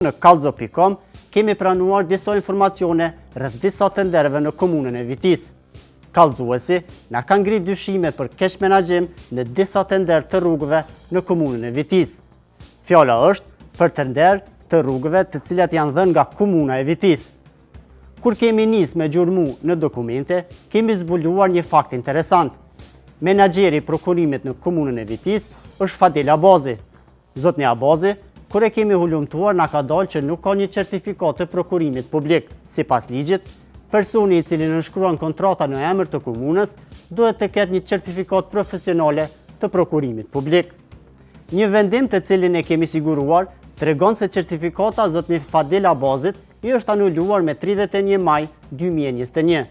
Në Kallzo.com kemi pranuar disa informacione rreth disa tendereve në komunën e Vitisë. Kallzuesi na kanë ngritur dyshime për keq menaxhim në disa tender të rrugëve në komunën e Vitisë. Fjala është për tender të rrugëve të cilat janë dhënë nga komuna e Vitisë. Kur kemi nisë me gjurmu në dokumente, kemi zbuluar një fakt interesant. Menaxheri i prokurimit në komunën e Vitisë është Fadel Abazi. Zotni Abazi, kur e kemi hulumtuar, na ka dalë që nuk ka një certifikat të prokurimit publik. Sipas ligjit, personi i cili nënshkruan kontrata në emër të komunës duhet të ketë një certifikat profesionale të prokurimit publik. Një vendim të cilin e kemi siguruar tregon se certifikata zotni Fadel Abazit i është anuluar me 31 maj 2021.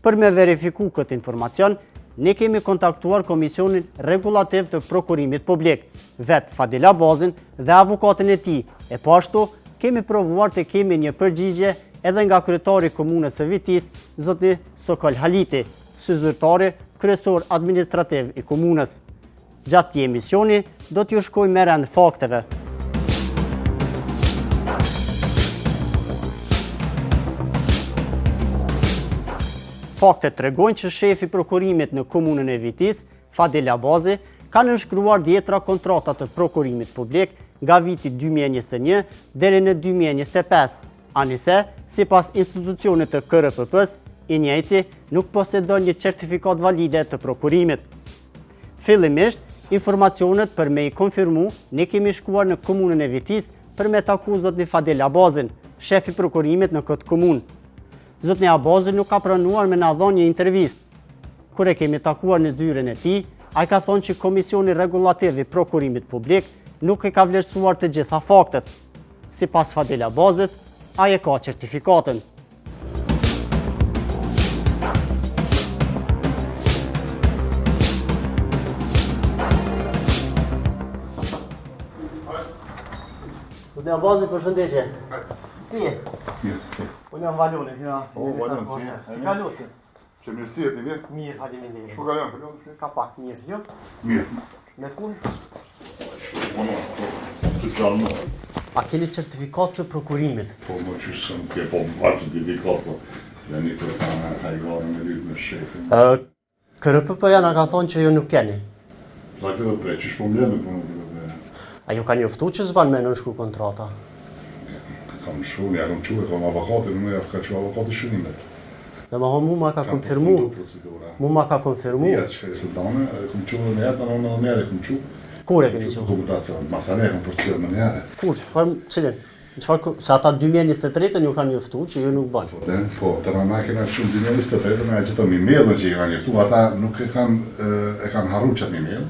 Për me verifiku këtë informacion, ne kemi kontaktuar Komisionin Regulativ të Prokurimit Publik, vetë Fadel Abazin dhe avokatin e tij, e pashtu kemi provuar të kemi një përgjigje edhe nga kryetari i komunës së Vitisë, zotni Sokol Haliti, si zyrtari kryesor administrativ i komunës. Gjatë këtij emisioni do t'ju shkoj me rend fakteve. Faktet tregojnë që shefi prokurimit në komunën e Vitisë, Fadel Abazi, ka nënshkruar dhjetra kontrata të prokurimit publik nga viti 2021 deri në 2025, anise, sipas institucionit të KRPP-s, i njëjti nuk posedon një certifikat valide të prokurimit. Fillimisht, informacionet për me i konfirmu, ne kemi shkuar në komunën e Vitisë për me taku zotni Fadel Abazin, shefi prokurimit në këtë komunë. Zotni Abazi nuk ka pranuar me na dhënë një intervistë. Kur e kemi takuar në zyrën e tij, ai ka thonë që Komisioni Regulativ i Prokurimit Publik nuk e ka vlerësuar të gjitha faktet. Sipas Fadel Abazit, ai e ka certifikatën. Zotni Abazi, përshëndetje. Si e? Mirë, si. Unë jam Valoni, ja. Valoni, si. Si ka lutë? Që mirësi e ti vjetë? Mirë, faleminderit. Shpo ka janë, përlon? Ka pak mirë, jo? Mirë. Me punë? Të qalë më. A keni certifikat të prokurimit? Po më qështë së më ke, po më parë certifikat, po. Dhe një kësana ka i gare me lytë me shefin. KRPP-ja na ka thonë që ju nuk keni. Sa këtë prej, qështë po më leme, po në këtë. A ju ka njoftu që s'ban me nënshkru kontrata? Kam shumë, ja kam quë, kam avokatin, në ja ka quë avokatin shënimet. Dhe mu ma ka konfirmu. Mu ma ka konfirmu. Ja, që ka i së dane, kam quë në jetë, në nere kam quë. Kur e keni quë? Komutacion, masane kam përcirë në nere. Kur, cilin? Se ata 2023 ju kanë njoftu që ju nuk banë. Po, të na kena shumë 2023, na e që të mimellën që i kanë njoftu, ata nuk e kanë harru qatë mimellën.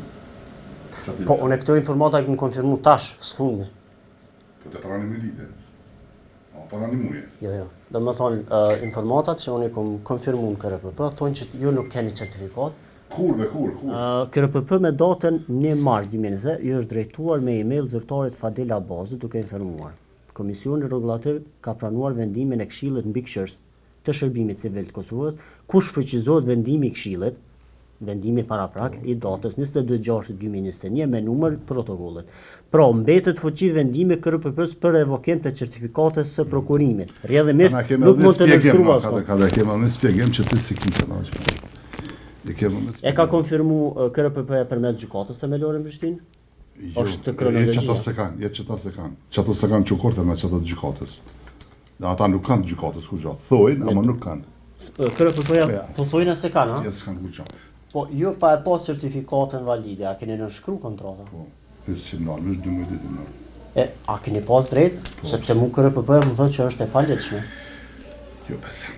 Po, unë e këto informata e këmë konfirmu tash, s'fundmi. Po të prani me lide. Para një muje. Jo. Do më thonë, informatat që unë i kom konfirmu në KRPP, thonë që ju nuk keni certifikat. Kur? KRPP me datën 1 mars 2020 ju është drejtuar me email zyrtarit Fadel Abazit duke informuar. Komisioni Regulativ ka pranuar vendimin e Këshillit Mbikëqyrës të Shërbimit Civil të Kosovës, ku shfrytëzohet vendimi i Këshillit, vendimi paraprak i datës 22/6/2021 me numër protokollit. Pra, mbetet fuqi vendimi KRPP-s për revokim të certifikatës së prokurimit. Rrjedhimisht nuk mund të nënshkruas. Ka kemë në spjegim që ti si kënë E ka konfirmu KRPP përmes gjykatës themelore në Prishtinë? Është kronologjia. Qëta se kanë. Qëta se kanë qukorte me qëta gjykatës. Dhe ata nuk kanë gjykatës ku gjatë. Thojnë, ama nuk kanë. KRPP-ja po thojnë se kanë, ha? Jesë kanë ku gjatë. Po, ju pa e pas certifikatën valide, a keni nënshkru kontrata? Po, jesë që nalë, është 12 nalë. A keni pas drejt? Sepse mu KRPP-ja më thënë që është e palechme. Jo, besem.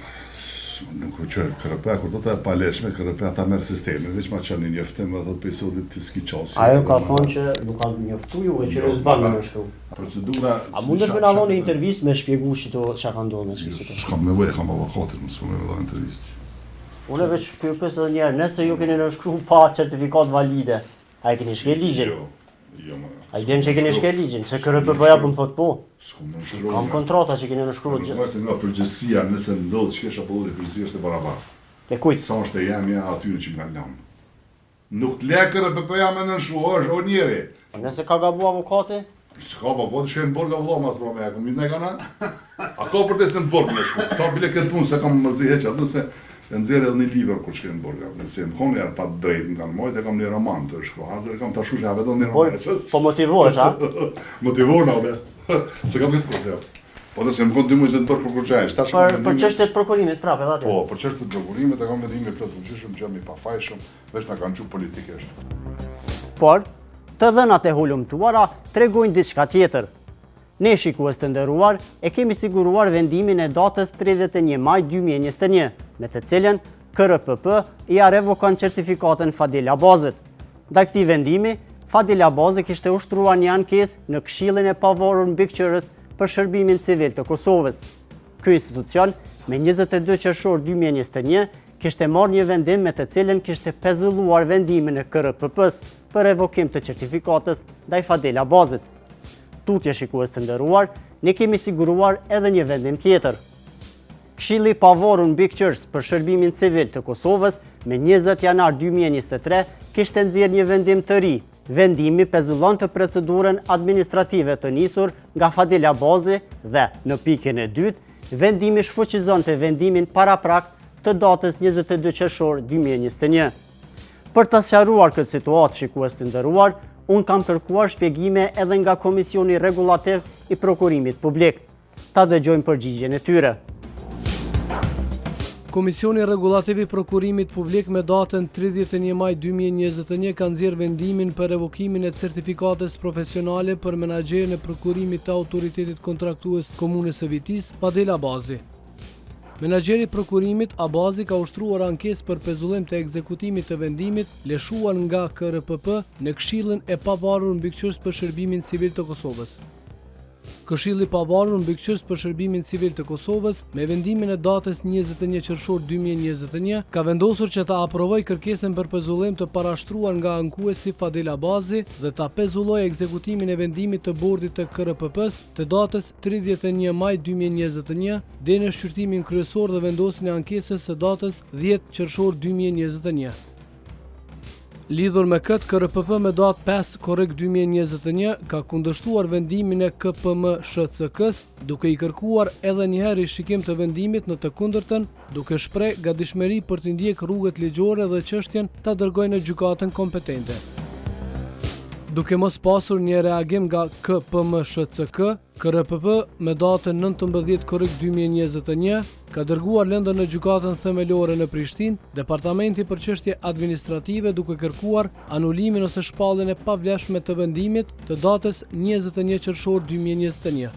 Nuk u qërë KRP-ja, kur të të e paleshme, KRP-ja ta merë sistemi, veç ma që një njëftim dhe të pesodit të ski qasë. Ajo ka thonë që nuk ka njëftu ju e që rëzban me nënshkru. Procedura... A mundesh me na dhoni intervist me shpjegu që ka ndonë në qësitë? Shkam nevoj, kam avokatin, më s'u me dha intervist. Unë veç për pës edhe njerë, nëse ju keni nënshkru pa certifikat valide, a e keni shkel ligjin? Jo, a i vjen që keni shkel ligjin, se KRPP-ja për më thot po. S'kom Kam kontrata që keni nënshkru gjithë. Nëse nga përgjësia, nëse ndodhë që kesha po dhe përgjësia është e barabartë. E kujtë? Sa është e jemja atyre që nga lamë. Nuk të le KRPP-ja me nënshkru, është o njeri. Nëse ka gabu avokati? S'ka po të shkojnë në borga vëlla mas pra me, kom ne kana? A ka për të se në borga me shku? Ka bile këtë punë se kam më zi heq atë se e nxjerë edhe një liber kur shkojnë në borga. Nëse më kom njerë pa drejt në kanë mojt e kam një roman të shku. Hazër kam të shku që vedo një roman e qës. Po motivohesh, a? Motivohen atë. Se kam këtë problem. Po të se më konë 2 muaj se të bërë prokurqajnë. Për çështjet prokurimit prapë edhe aty. Po, për çështjet e prokurimit e kam vendime plot fuqishëm që jam i pafajshëm, veç na kanë çu politikisht. Por, të dhënat e hulumtuara tregojnë diçka tjetër. Ne shikues të nderuar e kemi siguruar vendimin e datës 31 maj 2021, me të cilën KRPP ia revokon certifikatën Fadil Abazit. Ndaj këtij vendimi, Fadil Abazi kishte ushtruar një ankesë në Këshillin e Pavarur Mbikëqyrës për shërbimin civil të Kosovës. Ky institucion, me 22 qershor 2021, kishte marrë një vendim me të cilën kishte pezulluar vendimin e KRPP-s për revokim të certifikatës ndaj Fadil Abazit. Tutje shikues të nderuar, ne kemi siguruar edhe një vendim tjetër. Këshilli Pavarur Mbikëqyrës për shërbimin civil të Kosovës me 20 janar 2023 kishte nxjerrë një vendim të ri. Vendimi pezullon të procedurën administrative të nisur nga Fadil Abazi dhe, në pikën e dytë, vendimi shfuqizon të vendimin paraprak të datës 22 qershor 2021. Për të sqaruar këtë situatë shikues të nderuar, unë kam kërkuar shpjegime edhe nga Komisioni Rregullativ i Prokurimit Publik. Ta dëgjojmë përgjigjen e tyre. Komisioni Rregullativ i Prokurimit Publik me datën 31 maj 2021 ka nxjerrë vendimin për revokimin e certifikatës profesionale për menaxherin e prokurimit të autoritetit kontraktues Komunës së Vitis, Fadil Abazi. Menaxheri i prokurimit Abazi ka ushtruar ankesë për pezullim të ekzekutimit të vendimit lëshuar nga KRPP në Këshillin e Pavarur Mbikëqyrës për shërbimin civil të Kosovës. Këshilli Pavarur Mbikëqyrës për shërbimin civil të Kosovës, me vendimin e datës 21 qershor 2021, ka vendosur që ta aprovojë kërkesën për pezullim të parashtruar nga ankuesi Fadil Abazi dhe ta pezullojë ekzekutimin e vendimit të bordit të KRPP-s të datës 31 maj 2021 deri në shqyrtimin kryesor dhe vendosjen e ankesës së datës 10 qershor 2021. Lidhur me këtë, KRPP me datë 5 korrik 2021 ka kundërshtuar vendimin e KPM-SHCK-s, duke i kërkuar edhe një herë rishikim të vendimit në të kundërtën, duke shpreh gatishmëri për të ndjek rrugët ligjore dhe çështjen ta dërgojë në gjykatën kompetente. Duke mos pasur një reagim nga KPM-SHCK, KRPP me datën 19 korrik 2021 ka dërguar lëndën në gjykatën themelore në Prishtinë, Departamenti për çështje administrative duke kërkuar anulimin ose shpalljen e pavlefshme të vendimit të datës 21 qershor 2021.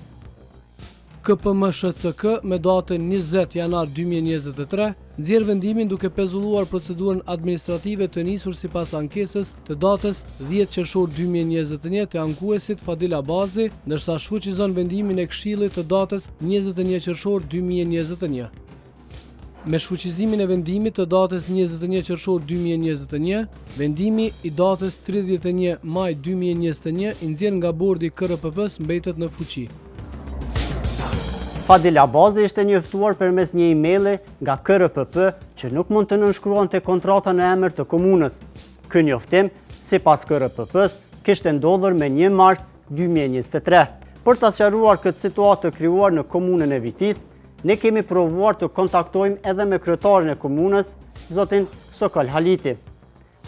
KPM-SHCK me datën 20 janar 2023 nxjerr vendimin duke pezulluar procedurën administrative të nisur sipas ankesës të datës 10 qershor 2021 të ankuesit Fadil Abazi, ndërsa shfuqizon vendimin e Këshillit të datës 21 qershor 2021. Me shfuqizimin e vendimit të datës 21 qershor 2021, vendimi i datës 31 maj 2021 i nxjerr nga bordi i KRPP-s mbetet në fuqi. Fadil Abazi ishte njoftuar përmes një emaili nga KRPP që nuk mund të nënshkruante kontratën në emër të komunës. Ky njoftim, sipas KRPP-s, kishte ndodhur me 1 mars 2023. Për ta sqaruar këtë situatë të krijuar në komunën e Vitis, ne kemi provuar të kontaktojmë edhe me kryetarin e komunës, zotin Sokol Haliti.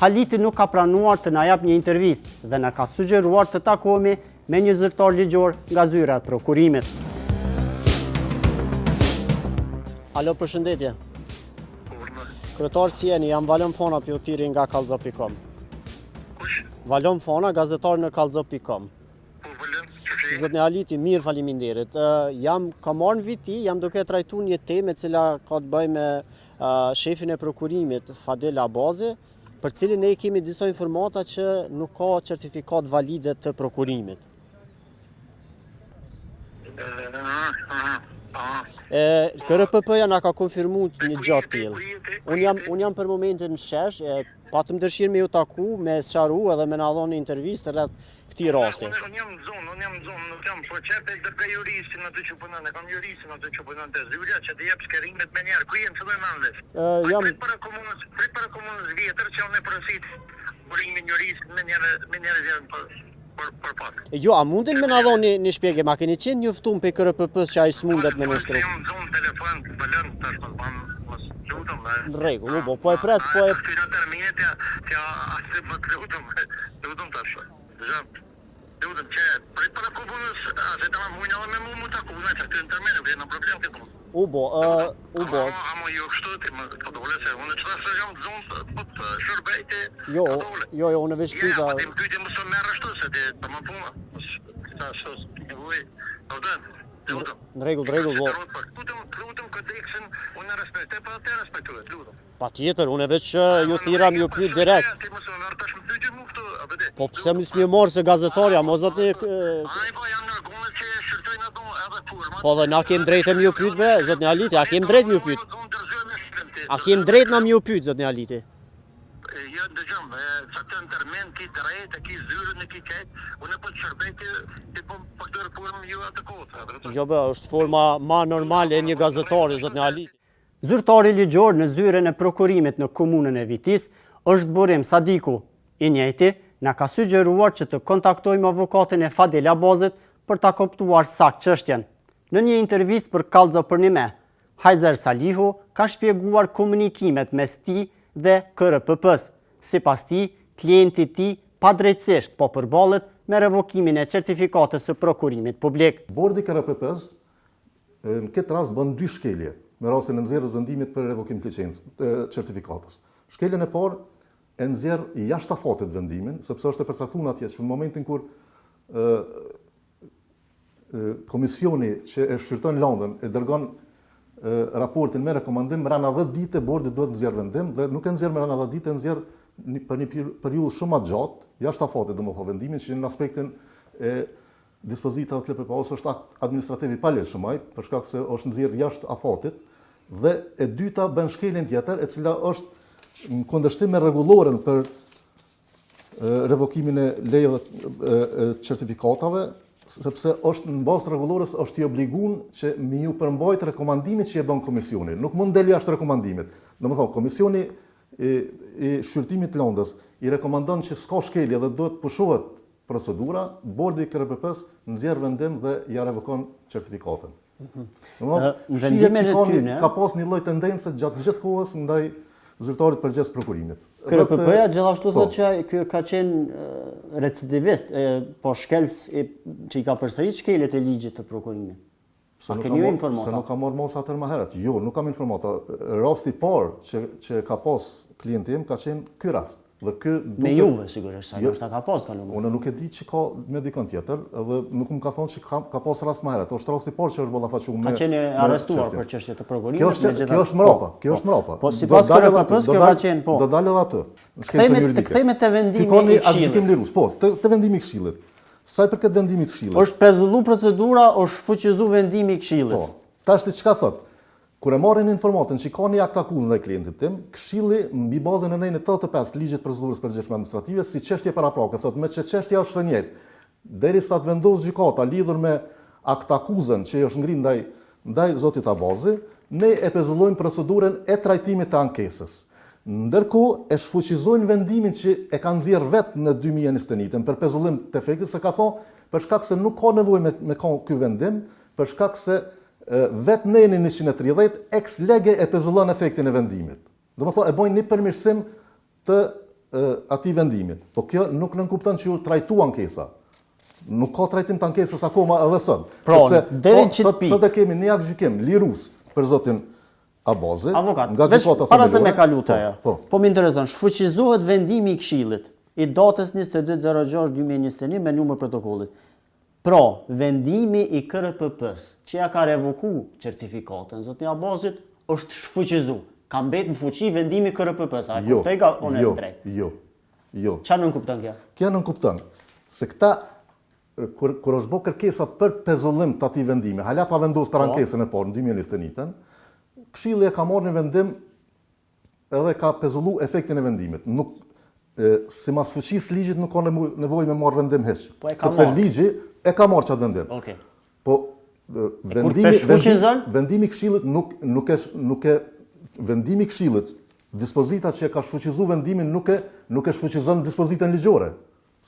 Haliti nuk ka pranuar të na jap një intervistë dhe na ka sugjeruar të takohemi me një zyrtar ligjor nga zyra e prokurimit. Alo, përshëndetje. Kryetar si jeni, jam Valon Fona pjotiri nga kallzo.com. Valon Fona, gazetar në kallzo.com. Zotni Haliti, mirë faleminderit. Ka marrë në viti, jam duke trajtu një temë e cila ka të bëjë me shefin e prokurimit Fadil Abazi, për cilin ne kemi disa informata që nuk ka certifikat valide të prokurimit. KRPP-ja na ka konfirmuar një gjatë tillë. Unë jam për momentin në shesh, patëm dëshirë me ju taku, me sqaru edhe me na dhënë një intervistë rreth këtij rasti. Unë jam në zonë, nuk jam proqete dhe juristin atë që punon, kam juristin atë që punon te zyra që të jap skerimet me njerë. Ku jam filloj andes? Prit para komunës vjetër që unë përsit burimin jurist me njerë për pak. Jo, a mundin me na dhoni një shpjegim, a keni qenë njoftuar pe KRPP-s që ai s'mundet me nështru? Jam zonë telefon, balën tash mos lutem. Në rregull, po e pres, po e Këtyra terminet ja asë më lutem tash. Lutem që prit para komunës, se të më vujnë edhe me mu taku, që të terminet vjen në problem këtu. Ubo. Amo jo kështu ti më ka dole se unë çfarë jam zonë po shërbejti. Jo, unë veç pyeta. Ja, ti pyetje më shumë merr ashtu se ti të më puna. Tash e vuj. Në rregull, po. Lutem kodeksin, unë respektoj, po atë respektoj, lutem. Patjetër, unë veç ju thira më ju pyet direkt. Ti më sonë tash më pyetje më këtu, a vëdet. Po pse më morë se gazetarja, mos zotni. Ai po jam në gjumë që shërtojnë ato edhe forma. Po dhe na kem drejtë më ju pyet be, zotni Aliti, a kem drejtë më ju pyet? A kem drejtë na më ju pyet, zotni Aliti? Ja dëgjom, sa të termin ki drejtë, ki zyrën e ki ketë, unë po të shërbejti, ti po përdojrë formë ju atë kohë. Jo be, është forma ma normale e një gazetari, zotni Aliti. Zyrtari ligjor në zyrën e prokurimit në komunën e Vitis është Burim Sadiku. I njëjti na ka sugjeruar që të kontaktojmë avokatin e Fadel Abazit për ta kuptuar saktë çështjen. Në një intervistë për Kallzo për Nime, Hajzer Salihu ka shpjeguar komunikimet mes tij dhe KRPP-s. Sipas tij, klienti i tij padrejtësisht po përballet me revokimin e certifikatës së prokurimit publik. Bordi KRPP-s në këtë rast bën dy shkelje me rastin e nxjerrjes vendimit për revokim të certifikatës. Shkeljen e parë e nxjerr jashtëafatit vendimin, sepse është e përcaktuar atje që në momentin kur komisioni që e shqyrton landën e dërgon raportin me rekomandim, rana 10 ditë bordi duhet nxjerr vendim dhe nuk e nxjerr me rana 10 ditë, e nxjerr për një periudhë shumë më gjatë, jashtëafatit domethënë vendimin që në aspektin e dispozita të KPP-s është akt administrativ i palegjshëm ai, për shkak se është nxjerr jashtë afatit, dhe e dyta bën shkeljen tjetër, e cila është në kundërshtim me rregulloren për revokimin e lejeve certifikatave, sepse është në bazë të rregullores është i obliguar që me ju përmbajt rekomandimit që e bën komisioni. Nuk mund del jashtë rekomandimit. Domethënë komisioni i shqyrtimit të landës i rekomandon që s'ka shkelje dhe duhet pushohet procedura, bordi i KRPP-s nxjerr vendim dhe ja revokon certifikatën. Vendimin e tyne ka pas një lloj tendence gjatë gjithë kohës ndaj zyrtarit përgjithës prokurimit. KRPP-ja gjithashtu thotë që ky ka qenë recidivist, po shkels që i ka përsërit shkeljet e ligjit të prokurimit. Se nuk ka marrë mos atër më herët. Jo, nuk kam informata. Rasti parë që ka pas klienti im ka qenë ky rast. Me juve, sigurisht, sa nështë ka pas kaluar. Unë nuk e di që ka me dikën tjetër, edhe nuk më ka thonë që ka pas rast më herët. Është rasti parë që është ballafaqur me. Ka qenë arrestuar për çështje të prokurimit. Kjo është mrapa. Po sipas KRPP-s kjo ka qenë po. Do dalë edhe atë. Të kthehemi te vendimi i Këshillit. Po, te vendimi i Këshillit. Sa i përket vendimit të Këshillit. Është pezullu procedura, është fuqizuar vendimi i Këshillit. Po. Tash ti çka thot? Kur e marrin informatën që ka një akt akuzë ndaj klientit tim, Këshilli mbi bazën e 85 të ligjit të procedurës përgjithshme administrative si çështje paraprake, thotë me çështja është e njëjtë. Derisa të vendos gjykata lidhur me akt akuzën që është ngritur ndaj zotit Abazi, ne e pezullojmë procedurën e trajtimit të ankesës. Ndërkohë e shfuqizojnë vendimin që e kanë nxjerr vetë në 2021 për pezullim të efektit, se ka thonë për shkak se nuk ka nevojë me ky vendim, për shkak se vetë neni 130 ex lege e pezullon efektin e vendimit. Do më thonë e bojnë një përmirësim të atij vendimit. Po kjo nuk nënkupton që ju trajtu ankesa. Nuk ka trajtim të ankesës akoma edhe sot. Sot e kemi një akt gjykim lirus për zotin Abazi. Avokat, para se me kalu të ajo. Po më intereson, shfuqizohet vendimi i Këshillit i datës 22/06/2021 me numër protokollit. Pra, vendimi i KRPP-s që ja ka revoku certifikatën zotin Abazit është shfuqizuar. Ka mbet në fuqi vendimi i KRPP-s. A kuptoj ka unë drejt? Jo. Çfarë nën kupton kjo? Kjo nën kupton se këta kur është bë kërkesa për pezullim të atij vendimi, hala pa vendosur për ankesën e parë në 2021, Këshilli e ka marrë një vendim edhe ka pezullu efektin e vendimit. Nuk sipas fuqisë ligjit nuk ka nevojë me marrë vendim hiç. Sepse ligji e ka marrë çat vendim. Po vendimi i Këshillit nuk e vendimi i Këshillit, dispozitat që ka shfuqizuar vendimin nuk e shfuqizon dispozitën ligjore.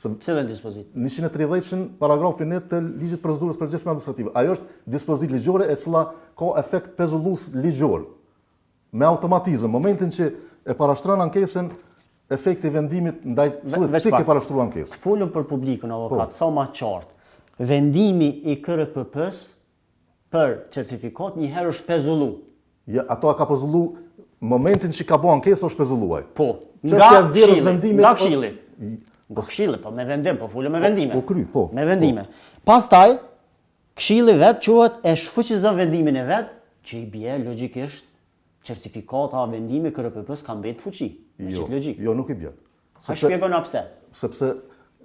Cilën dispozit? 130 paragrafin 1 të ligjit procedurës përgjithshme administrative. Ajo është dispozitë ligjore e cila ka efekt pezullues ligjor. Me automatizëm, momentin që e parashtron ankesën, efekti vendimit ndaj cilit ti ke parashtruar ankesën. Folëm për publikun, avokat, sa më qartë. Vendimi i KRPP-s për certifikat njëherë është pezullu. Ja, ato ka pezullu momentin që ka bë ankesë është pezulluar. Po, Nga këshilli. Nga këshilli, po me vendim, po folëm me vendime. Po kry, po. Me vendime. Pastaj, këshilli vetë quhet e shfuqizon vendimin e vet, që i bie logjikisht certifikata vendimi KRPP-s ka mbet fuqi. Jo, nuk i bie. A shpjegona pse? Sepse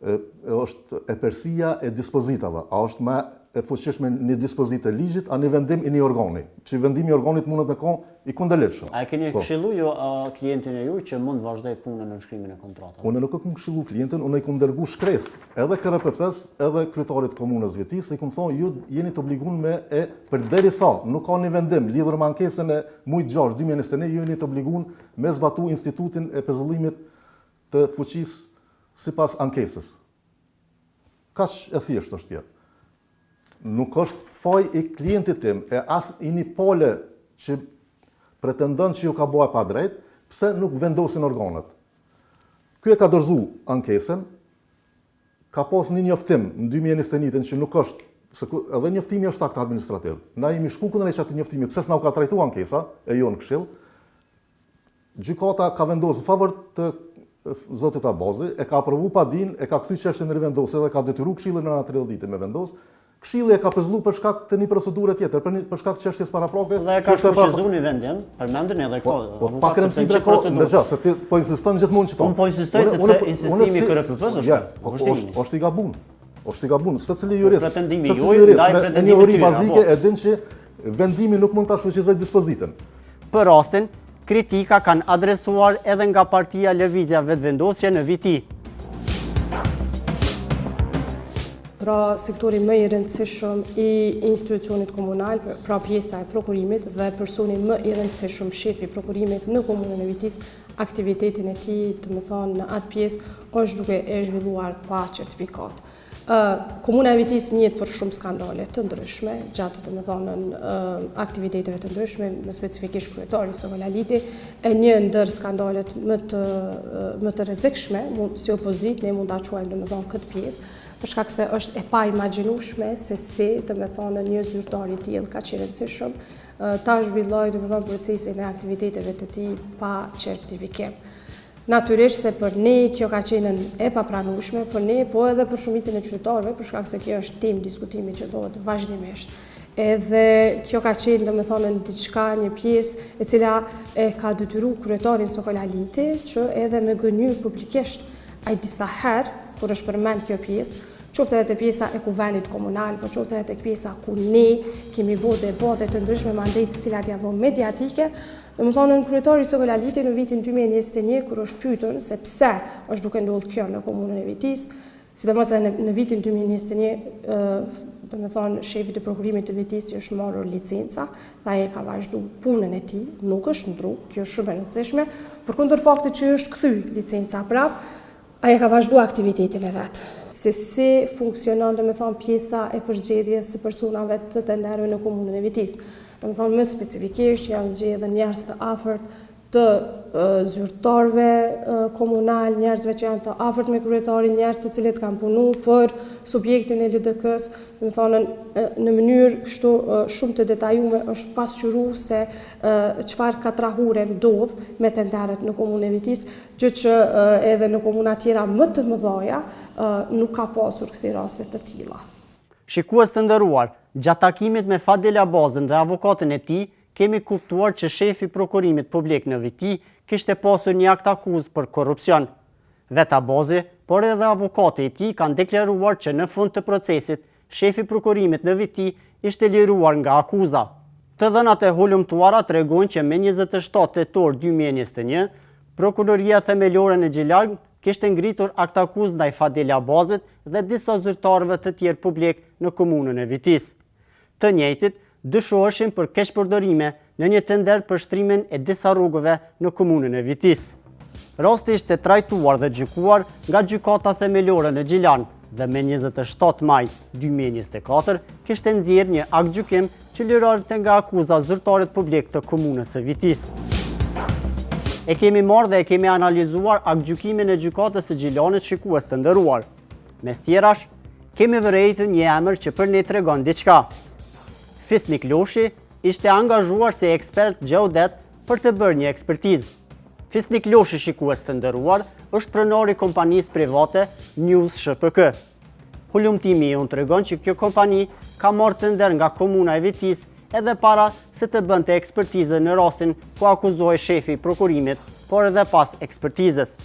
është e përsia e dispozitave, a është më e fuqishme një dispozitë e ligjit, a një vendim i një organi, që vendimi i organit mundet me kon i kundërligjshëm. A e keni këshillu jo klientin e juaj që mund të vazhdoj punën në nënshkrimin e kontratave? Unë nuk e kam këshillu klientin, unë i kam dërgu shkresë edhe KRPP-s, edhe kryetarit të komunës Vitis, i kam thonë ju jeni të obliguar me përderisa nuk ka një vendim lidhur me ankesën e muajit 6 2021, ju jeni të obliguar me zbatu institutin e pezullimit të fuqisë sipas ankesës. Kaq e thjeshtë është kjo. Nuk është faj i klientit tim, e as i një pole që pretendon që ju ka bëhe pa drejt, pse nuk vendosin organet. Ky e ka dorëzu ankesën, ka pas një njoftim në 2021 që nuk është, edhe njoftimi është akt administrativ. Na jemi shku kundër çatij njoftimi, pse s'na u ka trajtuar ankesa e jo në këshill. Gjykata ka vendosur në favor të zotit Abazi, e ka aprovu pa din, e ka kthy çështën në rivendosje dhe ka detyruar këshillin në 30 ditë me vendos. Këshilli e ka pezullu për shkak të një procedure tjetër, për shkak të çështjes paraprake. Dhe e ka shfuqizuar një vendim, përmendën edhe këto. Pa kremësi dreko, ndërgjë, se ti po insiston gjithmonë që Unë po insistoj sepse insistimi i KRPP-s është. Është i gabun. Është i gabun. Secili jurist, pretendimi juaj ndaj pretendimit një uri bazike e din që vendimi nuk mund ta shfuqizojë dispozitën. Për rastin, kritika kanë adresuar edhe nga partia Lëvizja Vetëvendosje në Viti. Pra sektori më i rëndësishëm i institucionit komunal, pra pjesa e prokurimit dhe personi më i rëndësishëm shefi i prokurimit në komunën e Vitis, aktivitetin e tij, të më thonë në atë pjesë, është duke e zhvilluar pa certifikat. Komuna e Vitis njihet për shumë skandale të ndryshme, gjatë të më thonë aktiviteteve të ndryshme, më specifikisht kryetari Sokolaliti, e një ndër skandalet më të rrezikshme, si opozit, ne mund ta quajmë domethënë këtë pjesë, për shkak se është e pa imagjinueshme se si, domethënë një zyrtar i tillë kaq i rëndësishëm ta zhvillojë domethënë procesin e aktiviteteve të tij pa certifikim. Natyrisht se për ne kjo ka qenë e papranueshme, për ne po edhe për shumicën e qytetarëve, për shkak se kjo është temë diskutimi që bëhet vazhdimisht. Edhe kjo ka qenë domethënë diçka, një pjesë e cila e ka detyruar kryetarin Sokolaliti që edhe me gënyer publikisht ai disa herë kur është përmend kjo pjesë, qoftë edhe te pjesa e kuvenit komunal, por qoftë edhe te pjesa ku ne kemi bërë debate të ndryshme mandej të cilat janë bërë mediatike. Domethënë kryetari Sokolaliti në vitin 2021 kur është pyetur se pse është duke ndodhur kjo në komunën e Vitis, sidomos edhe në vitin 2021 domethënë shefi i prokurimit të Vitis është marrur licenca dhe ai ka vazhduar punën e tij, nuk është ndru, kjo është shumë e rëndësishme, përkundër faktit që është kthy licenca prap, ai ka vazhduar aktivitetin e vet. Se si funksionon domethënë pjesa e përzgjedhjes së personave të tenderëve në komunën e Vitis. Domethënë më specifikisht janë zgjedhur njerëz të afërt të zyrtarëve komunal, njerëzve që janë të afërt me kryetarin, njerëz të cilët kanë punuar për subjektin e LDK-s, domethënë në mënyrë kështu shumë të detajuar është pasqyruar se çfarë katrahure ndodh me tenderet në komunën e Vitis, gjë që edhe në komuna tjera më të mëdha nuk ka pasur kësi raste të tilla. Shikues të nderuar, gjatë takimit me Fadel Abazën dhe avokatën e tij, kemi kuptuar që shefi prokurimit publik në Viti kishte pasur një akt akuzë për korrupsion. Vetë Abazi, por edhe avokati i tij kanë deklaruar që në fund të procesit, shefi prokurimit në Viti ishte liruar nga akuza. Të dhënat e hulumtuara tregojnë që me 27 tetor 2021, Prokuroria Themelore në Gjilan kishte ngritur akt akuzë ndaj Fadel Abazit dhe disa zyrtarëve të tjerë publik në komunën e Vitis. Të njëjtit dyshoheshin për keqpërdorime në një tender për shtrimin e disa rrugëve në komunën e Vitis. Rasti ishte trajtuar dhe gjykuar nga gjykata themelore në Gjilan dhe me 27 maj 2024 kishte nxjerrë një akt gjykim që lirolte nga akuza zyrtarit publik të komunës së Vitis. E kemi marrë dhe e kemi analizuar akt gjykimin e gjykatës së Gjilanit shikues të nderuar. Mes tjerash, kemi vërejtë një emër që për ne tregon diçka. Fisnik Loshi ishte angazhuar si ekspert geodet për të bërë një ekspertizë. Fisnik Loshi shikues të nderuar është pronari i kompanisë private News SHPK. Hulumtimi i unë tregon që kjo kompani ka marrë tender nga komuna e Vitis edhe para se të bënte ekspertizë në rastin ku akuzohej shefi i prokurimit, por edhe pas ekspertizës.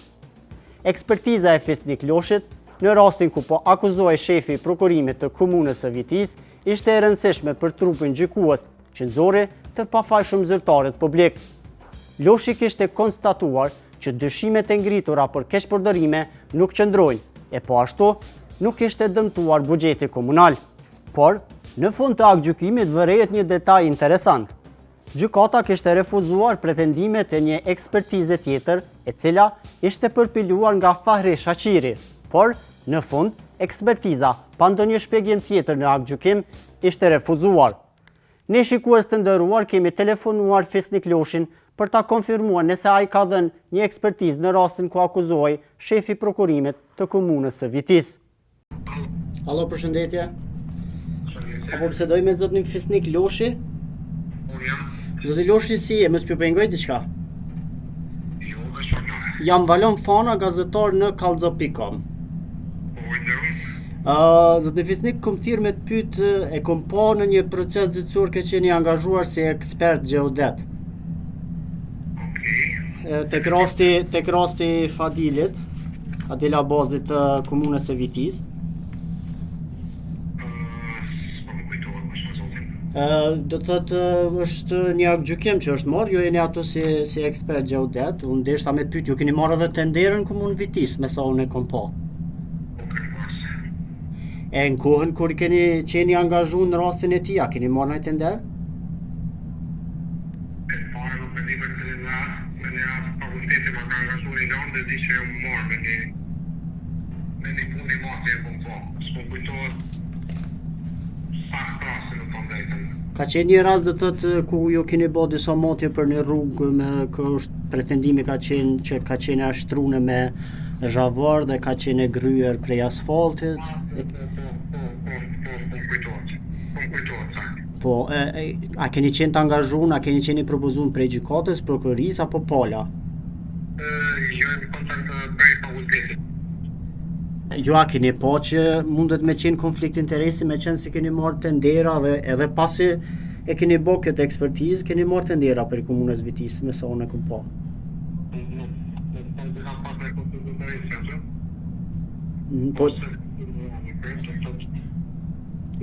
Ekspertiza e Fisnik Loshit në rastin ku po akuzohej shefi i prokurimit të komunës së Vitis ishte e rëndësishme për trupin gjykues që nxori të pafajshëm zyrtarit publik. Loshi kishte konstatuar që dyshimet e ngritura për keqpërdorime nuk qëndrojnë, e po ashtu nuk ishte dëmtuar buxheti komunal. Por, në fund të akt gjykimit vërehet një detaj interesant. Gjykata kishte refuzuar pretendimet e një ekspertize tjetër, e cila ishte përpiluar nga Fahri Shaqiri, por, në fund, ekspertiza, pa ndonjë shpjegim tjetër në akt gjykim, ishte refuzuar. Ne shikues të nderuar kemi telefonuar Fisnik Loshin për ta konfirmuar nëse ai ka dhënë një ekspertizë në rastin ku akuzohej shefi i prokurimit të komunës së Vitis. Alo, përshëndetje. Apo bisedoj me zotin Fisnik Loshi? Unë jam. Zoti Loshi, si e, mos ju pengoj diçka? Jo, dhe qërë. Jam Valon Fana, gazetar në kallxo.com. Zoti Fisnik, kom thirrë me të pyet, e kom pa në një proces gjyqësor ke qenë angazhuar si ekspert geodet. Tek rasti Fadilit, Adela Bazit të komunës së Vitis. Do të thotë është një akt gjykim që është marrë, ju jeni ato si ekspert geodet, unë deshta me të pyet, ju keni marrë edhe tenderën komunë Vitis, me sa unë e kom pa. E në kohën kur keni qeni angazhu në rastin e tij, a keni marrë ndaj tender? Ka qenë një rast dhe thëtë ku ju keni bë disa motje për një rrugë me është pretendimi ka qenë që ka qenë ashtrune me zhavar dhe ka qenë gryer prej asfaltit. Po, a keni qenë të angazhuar, a keni qenë i propozuar prej gjykatës, prokurisë apo pala? Jo, në kontakt prej fakultetit. Jo, a keni pa që mundet me qenë konflikt interesi me qenë se keni marrë tendera dhe edhe pasi e keni bë këtë ekspertizë, keni marrë tendera për komunës Vitis, me sa unë e kom pa. Po,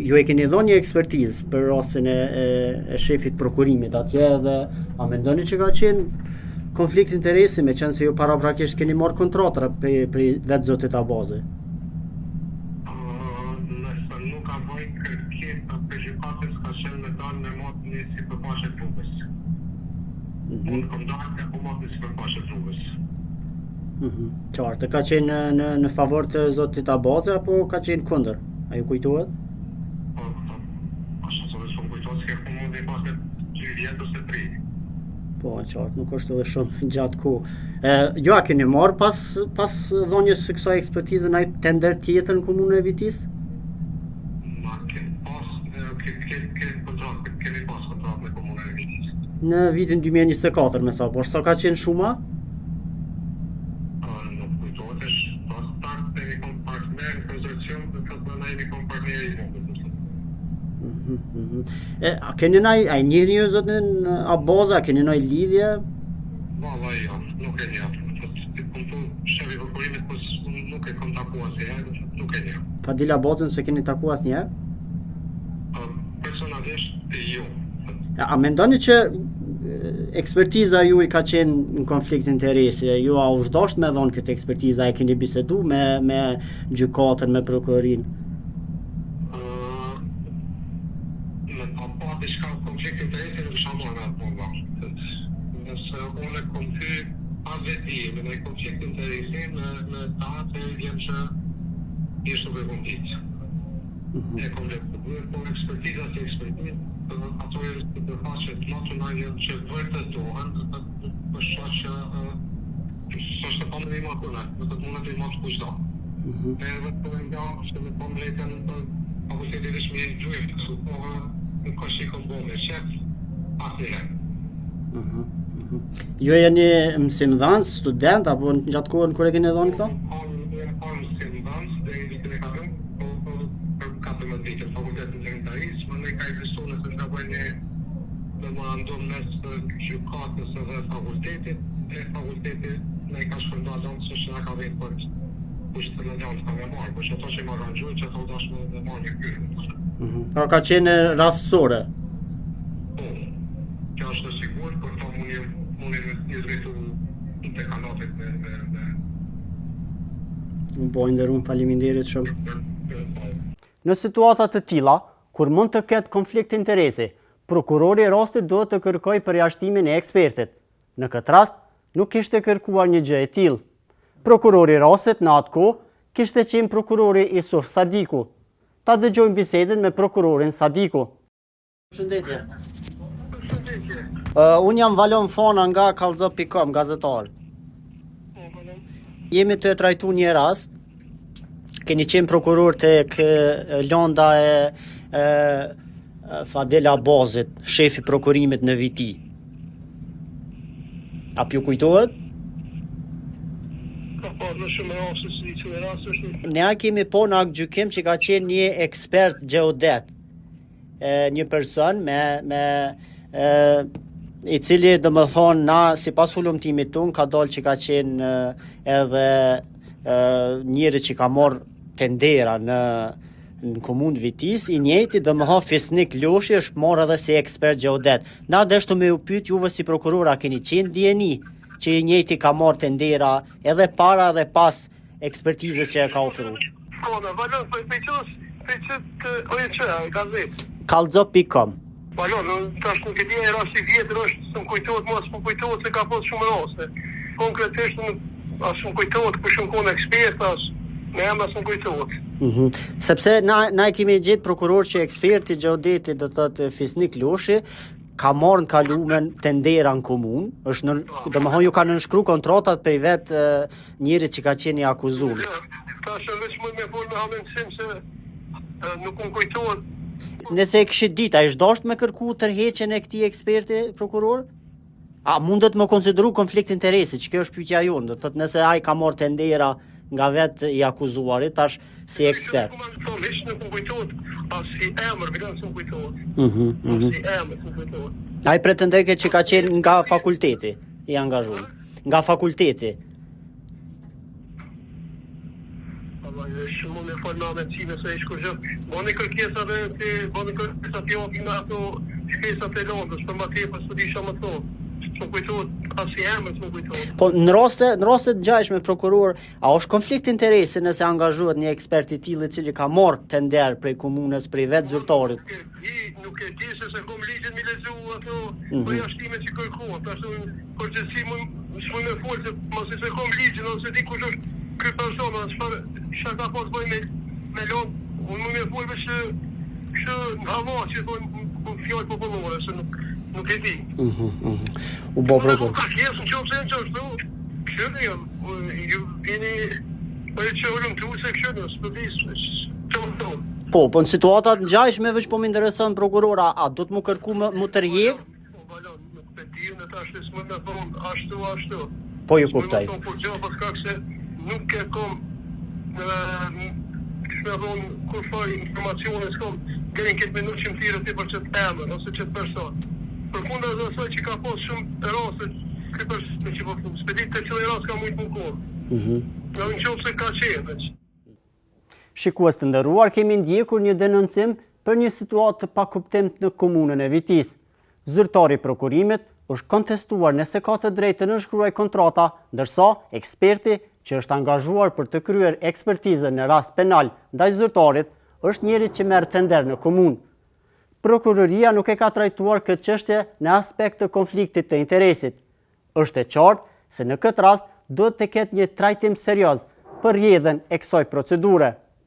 ju e keni dhënë një ekspertizë për rastin e shefit prokurimit atje dhe a mendoni që ka qenë konflikt interesi me qenë se ju paraprakisht keni marrë kontratra për vetë zotit Abazi? Nëse nuk ka bëj kërkesë për gjykatës ka qenë me dalë me motë një sipërfaqe trupës. Unë kom dalë me po motë një sipërfaqe trupës. Qartë, ka qenë në favor të zotit Abazi apo ka qenë kundër? A ju kujtohet? Po, qartë, nuk është edhe shumë gjatë kohë. Jo, a keni marrë pas dhënies së kësaj ekspertize ndaj tender tjetër në komunën e Vitis? Kemi pas kontratë me komunën e Vitis. Në vitin 2024, me sa, por sa ka qenë shuma? Nuk kujtohet, është pas tak të një kompartner në konsorcium dhe të të në një kompartner i mundë. A keni a njihni ju zotin Abazi, a keni ndonjë lidhje? Valla jo, nuk e njeh. Shefi i prokurimit po nuk e kam takuar asnjëherë, nuk e njeh. Fadil Abazin se keni takuar asnjëherë? Personalisht jo. A mendoni që ekspertiza juaj ka qenë në konflikt interesi? Ju a u zhdosht me dhënë këtë ekspertizë, a e keni bisedu me gjykatën, me prokurorin? Diçka konflikt interesi nuk isha marrë atë punë. Nëse unë kom thy pas veti, me konflikt interesi në tatë vjen që ishte për konflikt. E kom leftuar, po ekspertiza si ekspertizë, ato e të përfaqet nacionale që vërtetohen, për shkak që s'është pa më makuna, do të mund të mos kushto. Edhe po nga se me po mbretën apo se dhe shme gjuhet kështu, po në koshi kom bo me shef, asnjëherë. Ju jeni mësimdhënës, student, apo në gjatë kohën kur e keni dhënë këto? Kam mësimdhënës dhe i vitin e katëm, për 14 vite, fakultetin sanitarisë, më ne ka ekzistuar nëse nga bëjnë në më ndonë mes gjykatës dhe fakultetit, e fakultetit ne ka shkënda zonë se që nga ka vejtë për kushtë të në gjanë të me marë, për që ato që i marë në që ato dashme dhe marë një kyrë. Pra ka qenë rastësore? Po, kjo është sigur, për ta mundi një drejtu të kanatit me Po nderuar, faleminderit shumë. Në situata të tilla, kur mund të ketë konflikt interesi, prokurori i rastit duhet të kërkojë përjashtimin e ekspertit. Në këtë rast, nuk kishte kërkuar një gjë e tillë. Prokurori i rastit në atë kohë kishte qenë prokurori Isuf Sadiku. Ta dëgjojmë bisedën me prokurorin Sadiku. Përshëndetje. Unë jam Valon Fona nga Kallxo.com, gazetar. Jemi të trajtu një rast, keni qenë prokuror tek landa e Fadela Bazit, shefi prokurimit në Viti. A ju kujtohet? Ka pas në shumë raste si që raste është. Ne kemi po në aktë gjykim që ka qenë një ekspert geodet, një person i cili dhe më thonë na, si pas hullumtimit tunë, ka dalë që ka qenë edhe njëri që ka morë tendera në komunë Vitis, i njëjti dhe më thonë Fisnik Loshi është morë edhe si ekspert geodet. Na deshtu me u pyet juve si prokurora keni qenë dijeni që i njëjti ka marë tendera edhe para dhe pas ekspertizës që e ka ofruar. Po, në valon, për që gazet. Kallxo.com. Valon, tash nuk e di e rasti vjetër është, së më kujtohet, mos më kujtohet se ka pas shumë raste. Konkretisht, as më kujtohet për shumë kone ekspert, as me emra së më kujtohet. Sepse na e kemi gjetë prokuror që eksperti geodeti do thotë Fisnik Loshi ka marrë në kalumen tendera në komunë, është do më thonë ju kanë nënshkru kontratat për i vetë njëri që ka qenë i akuzuar. Tash veç më me folë me hamendësim se nuk më kujtohet. Nëse e kishit ditë, a ishtë dasht me kërku tërheqjen e këtij eksperti prokuror? A mundet më konsideru konflikt interesi, që kjo është pyetja jonë, do të thotë nëse ai ka marrë tendera nga vetë i akuzuarit, tash si ekspert. Nuk më kujtohet, as si emër, bilan së më kujtohet. Si emër, së më kujtohet. Ai pretendoi që ka qenë nga fakulteti i angazhuar. Nga fakulteti. Shumë me folë me amendësime se ishë kur gjë. Bani kërkesa dhe të bani kërkesa pjokin me ato shkresat e Londës, për ma tepër së disha më thonë. Së më kujtohet, as si emër së më kujtohet. Po në raste të gjashme prokuror, a është konflikt interesi nëse angazhohet një ekspert i tillë i cili ka marrë tender prej komunës, prej vetë zyrtarit? Nuk e di se kom ligjën mi lezu ato përjashtime që kërkohet. Ashtu përgjithësi më me folë se mos se kom ligjën ose di kush është ky person, çfarë ka pas bëj me lon, unë më me folë që në hava që thonë fjallë popullore, se nuk e di. U bo prokuror. Ka kjesë në qofë se në qështu, këshënë jam, ju vini për që ullëm të se këshënë, së përdi që më tonë. Po në situatat në gjashme veç po më interesën prokurora, a do të mu kërku më tërheq? Po, valon, nuk të di në tash të së më me thonë ashtu. Po ju kuptaj. Së më me thonë për gjë, për shkak se nuk e kom kështë me thonë kur faj informacione s'kom gërin këtë minut që më thirë të për qëtë emër ose qëtë person. Për funda dhe asaj që ka pos shumë raste këtë person që po spedit të qëllë rast ka mujtë më kohë. Në qofë se ka qenë. Shikues të nderuar, kemi ndjekur një denoncim për një situatë të pakuptim në komunën e Vitis. Zyrtari i prokurimit është kontestuar nëse ka të drejtë të nënshkruaj kontrata, ndërsa eksperti që është angazhuar për të kryer ekspertizën në rast penal ndaj zyrtarit është njëri që merr tender në komunë. Prokuroria nuk e ka trajtuar këtë çështje në aspekt të konfliktit të interesit. Është e qartë se në këtë rast duhet të ketë një trajtim serioz për rrjedhjen e kësaj procedure.